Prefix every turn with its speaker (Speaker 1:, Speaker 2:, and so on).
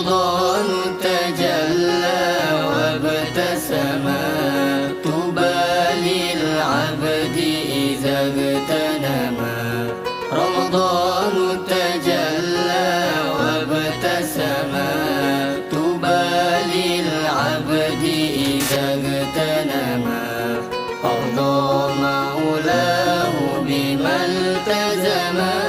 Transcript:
Speaker 1: رمضان تجلى وابتسم، طوبى للعبد إذا اغتنم. رمضان تجلى وابتسم، طوبى للعبد إذا اغتنم. أرضى مولاه بما التزم.